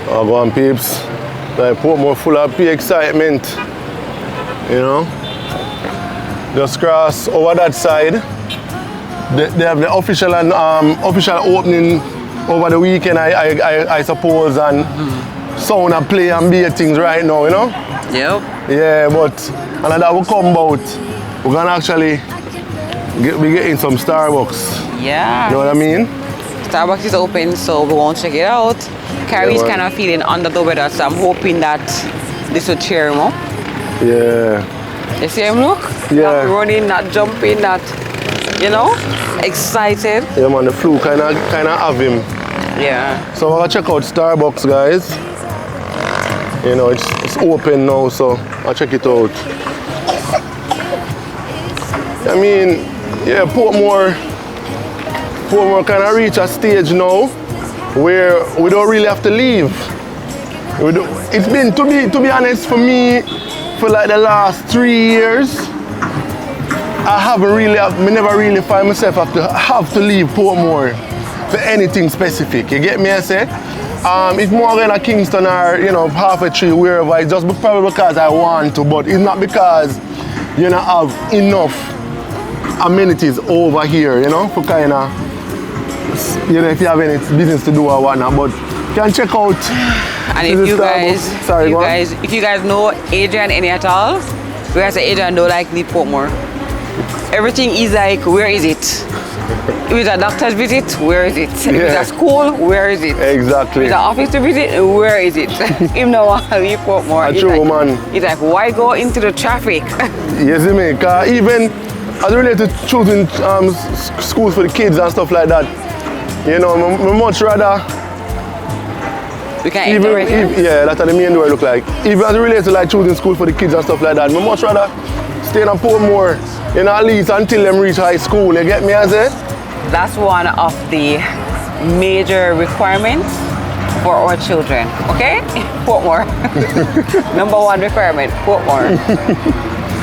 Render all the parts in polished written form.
Oh, go on, peeps. Like Portmore full of pure excitement. You know? Just cross over that side. They have the official and official opening over the weekend, I suppose, and sound and play and beer things right now, you know? Yep. Yeah, but another will come about. We're gonna actually be getting some Starbucks. Yeah. You know what I mean? Starbucks is open, so we won't check it out. Carrie's kind of feeling under the weather, so I'm hoping that this will cheer him up. Yeah. You see him look? Yeah. Not running, not jumping, not, you know, excited. Yeah, man, the flu kind of have him. Yeah. So I'm gonna check out Starbucks, guys. You know, it's open now, so I'll check it out. I mean, yeah, Portmore kind of reach a stage now where we don't really have to leave. It's been, to be honest, for me, for like the last 3 years, I never really find myself have to leave Portmore for anything specific. You get me, I say? It's more than a Kingston or, you know, halfway through, wherever. It's just probably because I want to, but it's not because you don't have enough amenities over here, you know, for kind of, you know, if you have any business to do or whatnot. But you can check out. And if you guys know Adrian any at all, we guys say Adrian don't like leave Portmore. Everything is like, where is it? If it's a doctor's visit, where is it? If it's a school, where is it? Exactly. If it's an office to visit, where is it? If no one leave Portmore, it's like, why go into the traffic? You see me? Because even as related to choosing schools for the kids and stuff like that, you know, I much rather. We can enter it. Yeah, that's what the main door look like. Even as related to like choosing school for the kids and stuff like that, I much rather stay in Portmore, you know, at least until them reach high school. You get me, I say? That's one of the major requirements for our children, okay? Portmore. Number one requirement, Portmore.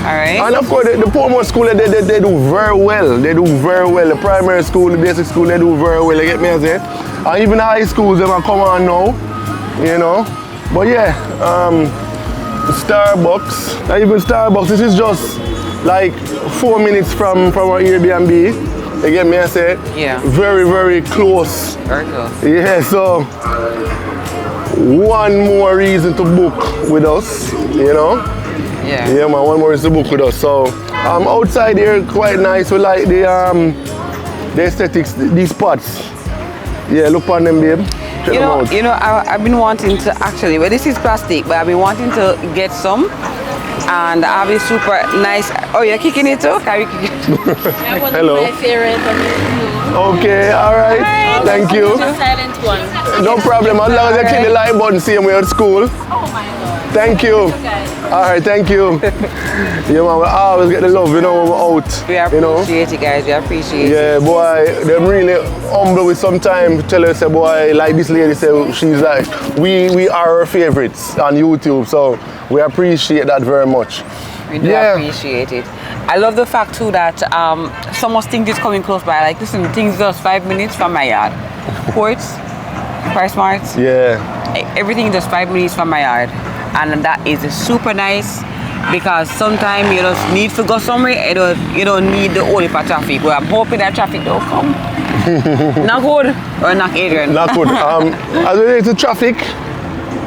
All right. And of course, the Portmore school, they do very well. They do very well. The primary school, the basic school, they do very well. You get me, I say? And even the high schools, they come on now, you know. But yeah, Starbucks, even Starbucks, this is just like 4 minutes from our Airbnb. You get me, I say? Yeah. Very, very close. Very close. Yeah, so one more reason to book with us, you know? Yeah. Yeah, man, one more reason to book with us. So outside here, quite nice. We like the aesthetics, these spots. Yeah, look on them, babe. Check them out. You know, I've been wanting to actually, well, this is plastic, but I've been wanting to get some. And I'll be super nice. Oh, you're kicking it too? Can you kick it? Hello. My favorite. Okay, all right. Hi. Thank you. The silent one. No problem. As long as you click the like button, same way at school. Oh my God. Thank you. All right, thank you. Yeah, man, we always get the love, you know, when we're out. We appreciate it, guys. We appreciate it. Yeah, boy, they're really humble with some time to tell us, say, boy, like this lady said, she's like, we are her favorites on YouTube, so we appreciate that very much. We do appreciate it. I love the fact too that someone thinks it's coming close by. Like, listen, things just 5 minutes from my yard. Quartz, Price Marts. Yeah. Everything just 5 minutes from my yard. And that is super nice because sometimes you just need to go somewhere, you don't need the only for traffic. Well, I'm hoping that traffic don't come. Not good or not, Adrian? Not good. As related to traffic,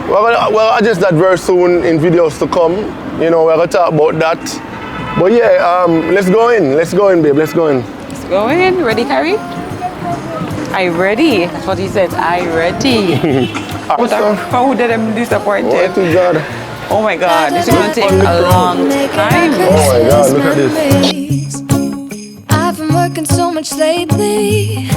well, I just that very soon in videos to come. You know, we're gonna talk about that. But yeah, let's go in, babe. Let's go in. Let's go in. Ready, Carrie? Are you ready? That's what he said. Are you ready? How did I disappointed? Oh, to God. Oh my God, this is gonna take a long time. Oh my God, look at this. I've been working so much lately,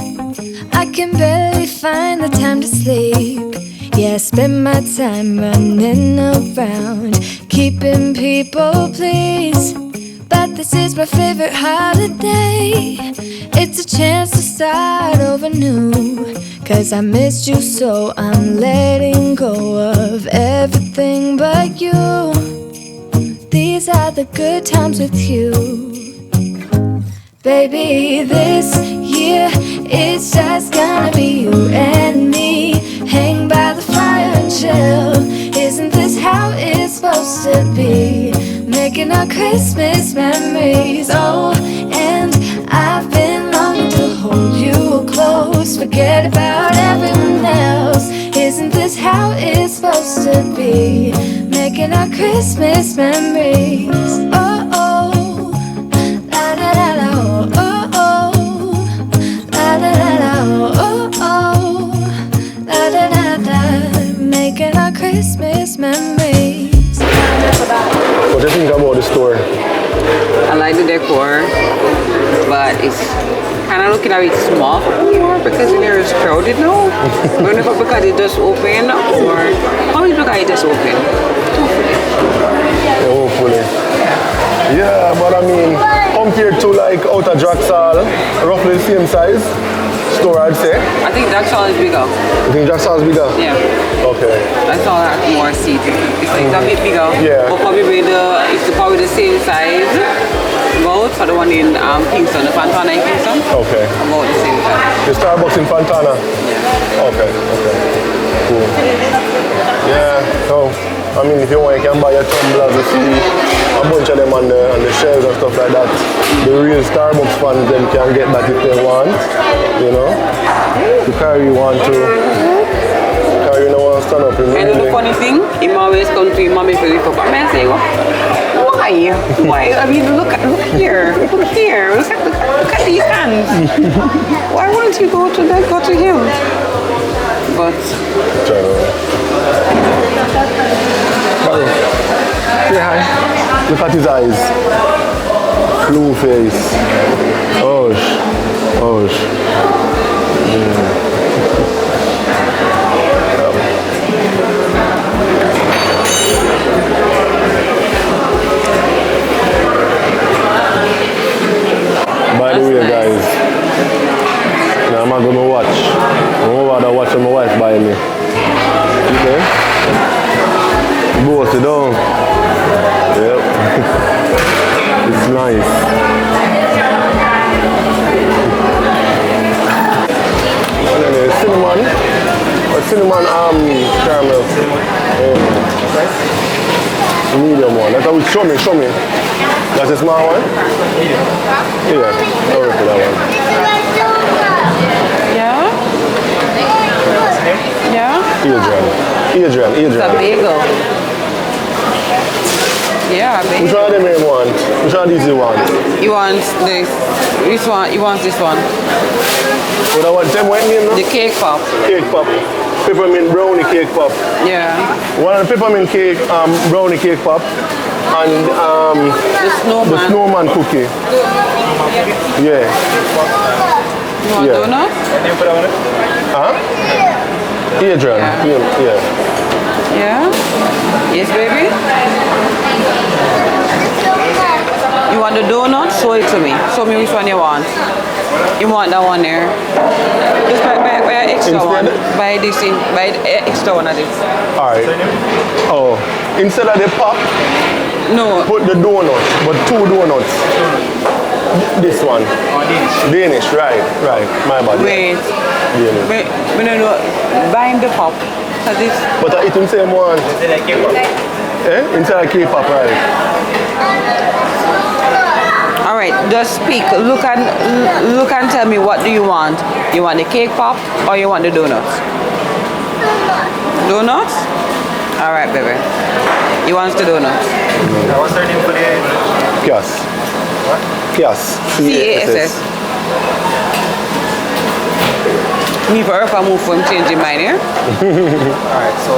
I can barely find the time to sleep. Yeah, I spend my time running around, keeping people pleased. But this is my favorite holiday. It's a chance to start over new. 'Cause I missed you, so I'm letting go of everything but you. These are the good times with you. Baby, this year it's just gonna be you and me. Hang by the fire and share making our Christmas memories. Oh, and I've been longing to hold you close, forget about everyone else. Isn't this how it's supposed to be? Making our Christmas memories. Oh, oh, la da da da, oh, oh, la da da da, oh, oh, la da da da. Making our Christmas memories. What do you think about the store? I like the decor, but it's kind of looking a bit small for because in here is crowded now. I don't know if because it just open or how many people it just open? Yeah, hopefully. Yeah, but I mean, compared to like Outer Draxall, roughly the same size store, I'd say. I think Draxall is bigger. You think Draxall is bigger? Yeah. Okay. Draxall has more seating. It's like a bit bigger. Yeah. But probably it's probably the same size. Both for the one in Kingston, the Fontana in Kingston. Okay. About the same size. The Starbucks in Fontana? Yeah. Okay, okay. Cool. Yeah, so, I mean, if you want, you can buy your tumblers, you see a bunch of them on the shelves and stuff like that. The real Starbucks fans, them can get that if they want, you know. To carry one to, carry no one stand up. And the funny thing, he always come to him, mommy for the papa. I say, why? Why? I mean, look here. Look here. Look at these hands. Why won't you go to him? But say hi. Look at his eyes. Blue face. Osh. By the way, guys, now I'm not gonna watch. I'm gonna watch my wife buy me. Okay? Go sit down. Yep. It's nice. And then cinnamon caramel. Medium one. That's how we show me. That's a small one? Yeah, I'll work for that one. yeah. Adrian. It's a bagel. Yeah, bagel. Which one of them you want? Which one of these you want? You want this? Which one? You want this one? What I want? Them what name? The cake pop. Cake pop. Peppermint brownie cake pop. Yeah. One of the peppermint cake, brownie cake pop, and the snowman cookie. Yeah. You want donut? Huh? Adrian. Yeah. Yeah. Yes, baby. You want the donut? Show it to me. Show me which one you want. You want that one there? Just buy an extra one. Buy the extra one of this. Alright. Oh, instead of the pop, no. put the donut, but 2 donuts. This one. Danish, right. My bad. Wait. Danish. No. Buying the pop. But I eat the same one. Instead of K-pop, right? All right, just speak. Look and tell me, what do you want? You want the cake pop or you want the donuts? Donuts? All right, baby. He wants the donuts. What's her name for the... Kias. What? Kias. C-A-S-S. Me for Earth, I move from changing mine here. Alright, so...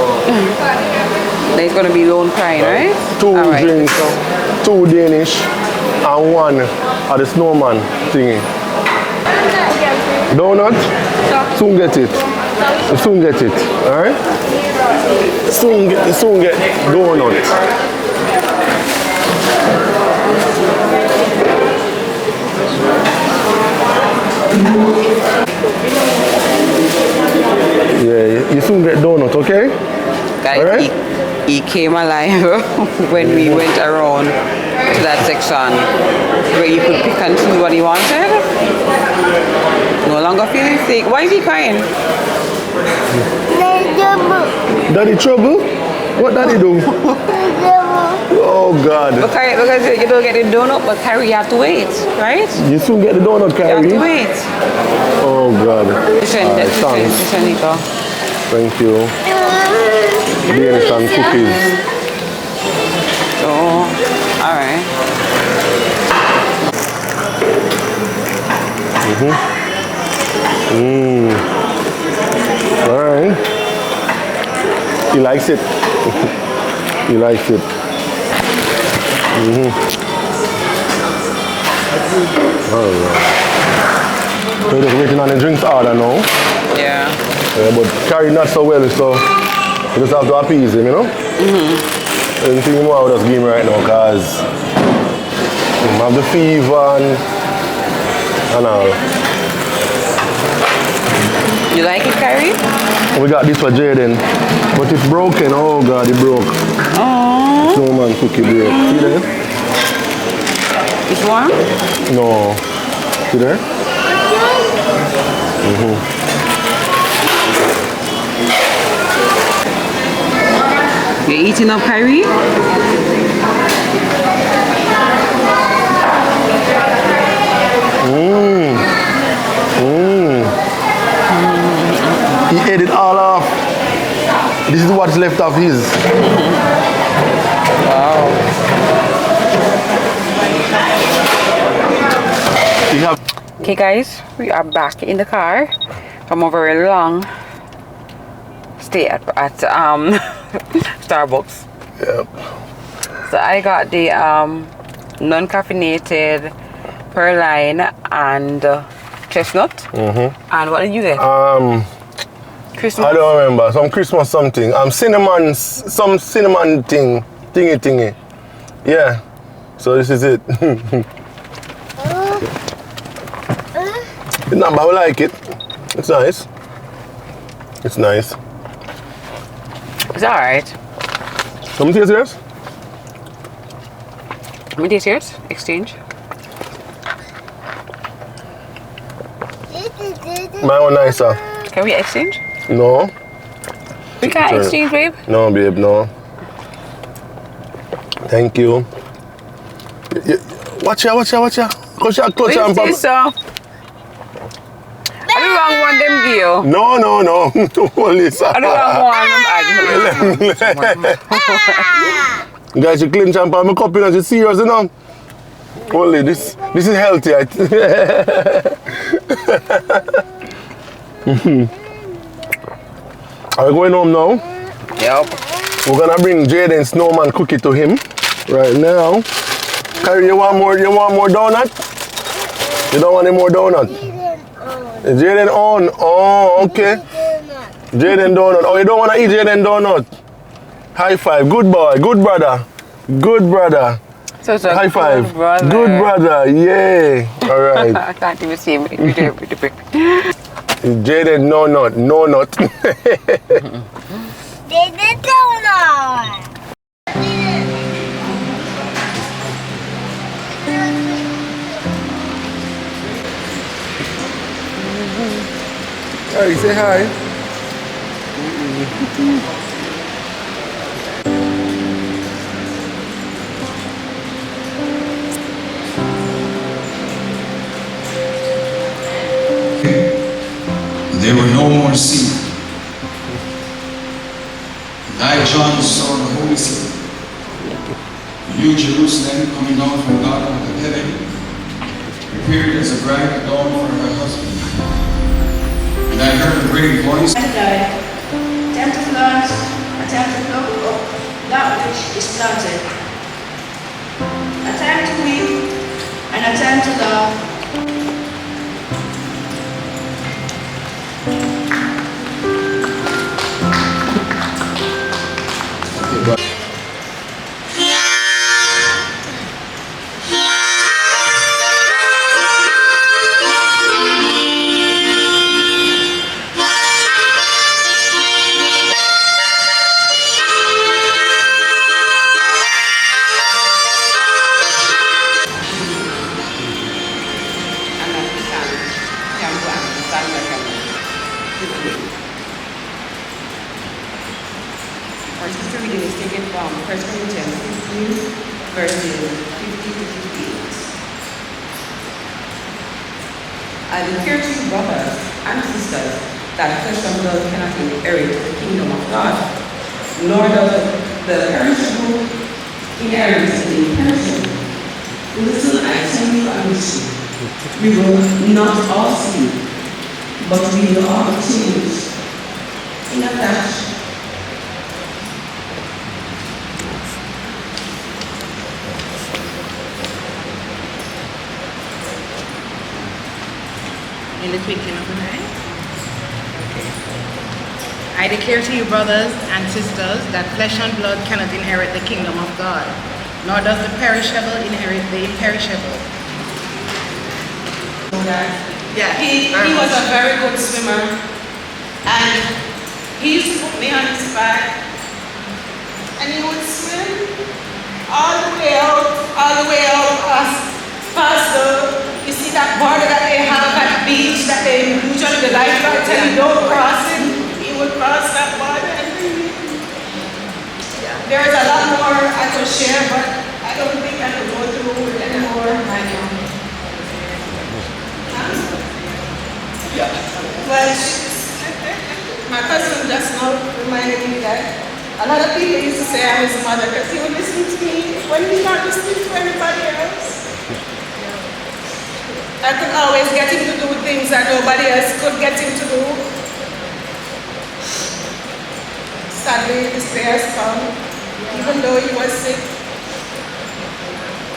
There's going to be lone crying, right? 2 All right. drinks, 2 Danish, and 1 of the snowman thingy. Donut? Soon get it. Alright? Soon get donut. Yeah, you soon get donut, okay? Guys, Alright? he came alive when we went around to that section where you could pick and choose what he wanted. No longer feeling sick. Why is he crying? Daddy trouble? What did he do? Oh God. Because you don't get the donut, but Carrie, you have to wait, right? You soon get the donut, You have Carrie. to wait. Oh God. Listen, Nico. Thank you. Danish and cookies. So, all right. All right. He likes it. He likes it. All right. So just waiting on the drinks order now. Yeah. But Carrie not so well, so you just have to appease him, you know? Anything more I would just give him right now, because he have the fever and all. You like it, Carrie? We got this for Jaden, but it's broken. Oh God, it broke. Oh. Snowman cookie broke. See there? This one? No. See there? You eating up, Kyrie? He ate it all off. This is what's left of his. Wow. Okay guys, we are back in the car from a very long stay at Starbucks. Yep. So I got the non-caffeinated Pearline and chestnut. And what did you get? Christmas? I don't remember. Some Christmas something. Cinnamon, some cinnamon thingy. Yeah. So this is it. It's not bad, I like it. It's nice. It's nice. It's alright. Some taste yours? Let me taste yours. Exchange. Mine one nicer. Can we exchange? No. We can't exchange, babe. No, babe, no. Thank you. Watch ya. Cause you clutch and pop. So. I the wrong one them give you. No. Holy sir. I the wrong one. Guys, you clean champagne, my cup, you know, it's serious, you know. Only this is healthy. Are we going home now? Yep. We're gonna bring Jaden snowman cookie to him right now. Carrie, you want more donut? You don't want any more donut? Jaden on. Oh, okay. Jaden donut. Oh, you don't want to eat Jaden donut? High five. Good boy. Good brother. So high five. Brother. Good brother. Yay. All right. I can't even see him with the pic. Jaden no nut. Jaden donut. Hey, say hi. There were no more sea. And I, John, saw the Holy City, New Jerusalem, coming down from God out of heaven, prepared as a bride adorned for her husband. And I heard a great voice. Time to plant, a time to pluck up that which is planted. A time to weep and a time to laugh. Our scripture reading is taken from 1 Corinthians 15, verses 50 to 58. I declare to you, brothers and sisters, that flesh and blood cannot inherit the kingdom of God, nor does the perishable inherit the imperishable. Listen, I tell you a mystery. We will not all sleep, but we will all change in a flash. In the twinkling of an eye. I declare to you, brothers and sisters, that flesh and blood cannot inherit the kingdom of God, nor does the perishable inherit the imperishable. Yeah, he was a very good swimmer, and he used to put me on his back, and he would swim all the way out past the, you see that border that they have at the beach, that they usually the lifeguard tell you don't cross it. He would cross that border, and there is a lot more I could share, but I don't think I can go through it anymore right now. Well, my cousin just now reminded me that a lot of people used to say I was a mother because he would listen to me when he not listening to anybody else. I could always get him to do things that nobody else could get him to do. Sadly, this day has come, even though he was sick.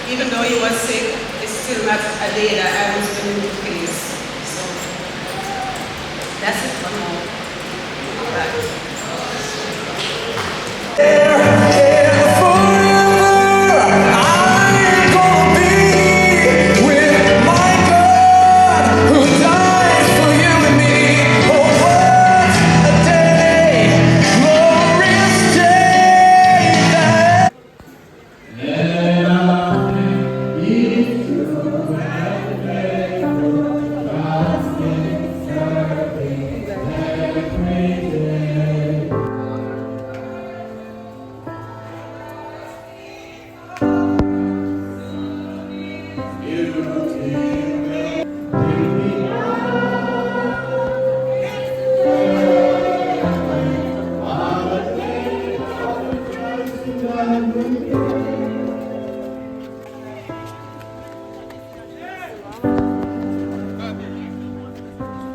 Even though he was sick, it's still not a day that I was willing to face. So, that's it for now.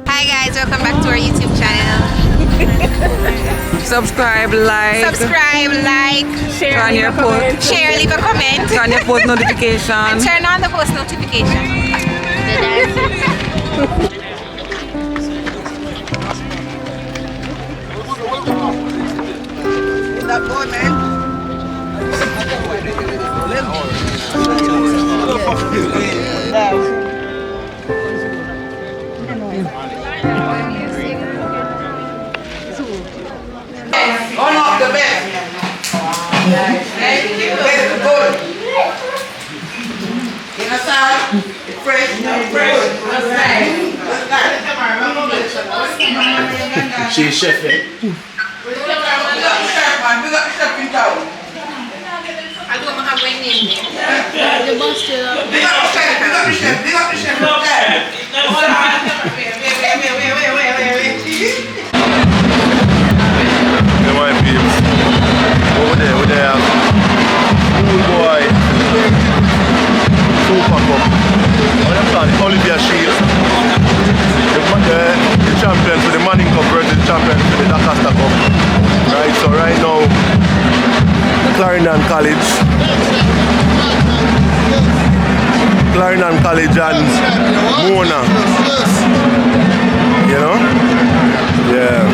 Hi guys, welcome back to our YouTube channel. Subscribe, like, Share, leave a comment, turn your post notification. and turn on the post notification. That boy, man. One of the best. Thank you. Very good. In a salad, fresh, fresh. That's nice. She's chef, eh? We got chef, man. We got chef in town. I don't know how to name it. The bus still up. We got the chef. We got the chef. We got the chef. Hold on. Wait. You know my peeps. Over there, cool boy. Super Cup. What I'm saying, the Olympia Shield. The champions for the Manning Cup versus the champions for the Dakasta Cup. Right, so right now, Clarendon College and Mona. You know? Yeah.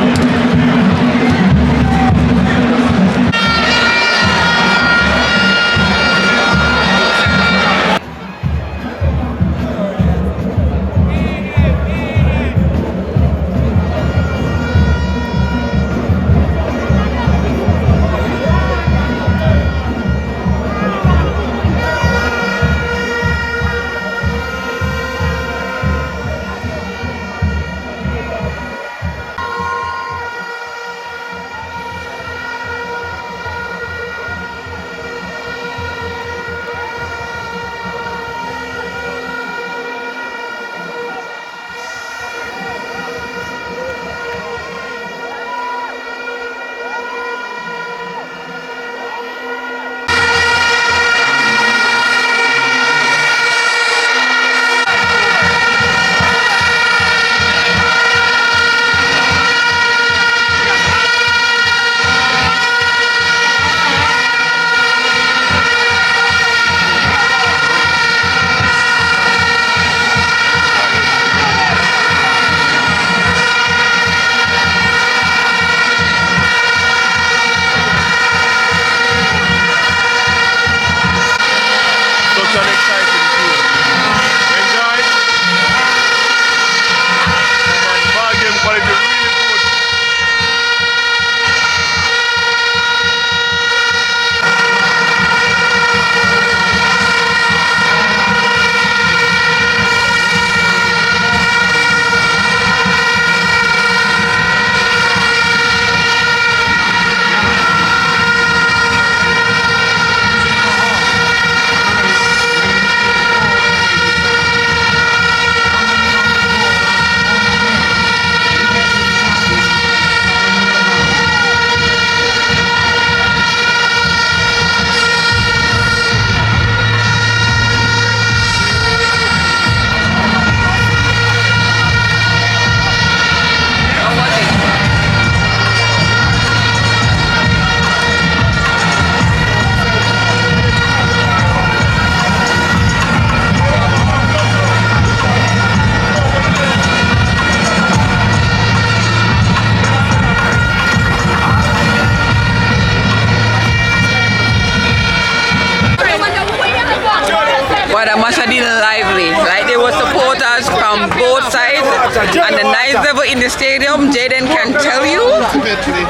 the match had been lively. Like there were supporters from both sides, and the noise level in the stadium, Jaden can tell you,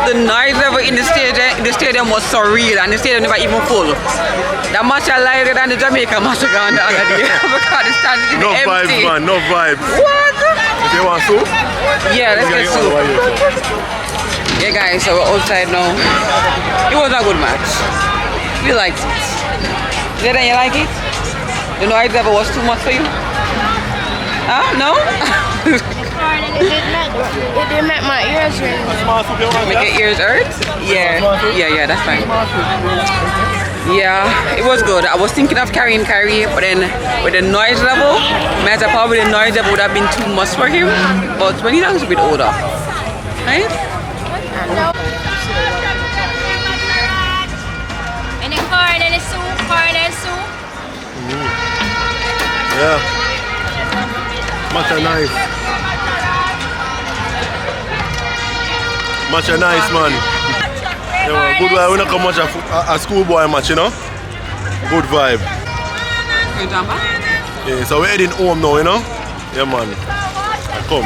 the noise level in the stadium was surreal, and the stadium never even full. The match was livelier than the Jamaica match on the other day because the stand is no empty. Vibes, man, no vibes. What? If you want soup? Yeah, let's get soup. Yeah, guys, so we're outside now. It was a good match. We liked it. Jaden, you like it? The noise level was too much for you? No? It didn't make my ears hurt. Make your ears hurt? Yeah, that's fine. Yeah, it was good. I was thinking of carrying Kyrie, but then with the noise level, probably the noise level would have been too much for him. But when he's a bit older, right? And the corn and the soup. Yeah. Much nice. Much nice, man. Yeah, good vibe. We don't come watch a schoolboy match, you know? Good vibe. Yeah, so we're heading home now, you know? Yeah, man. Come.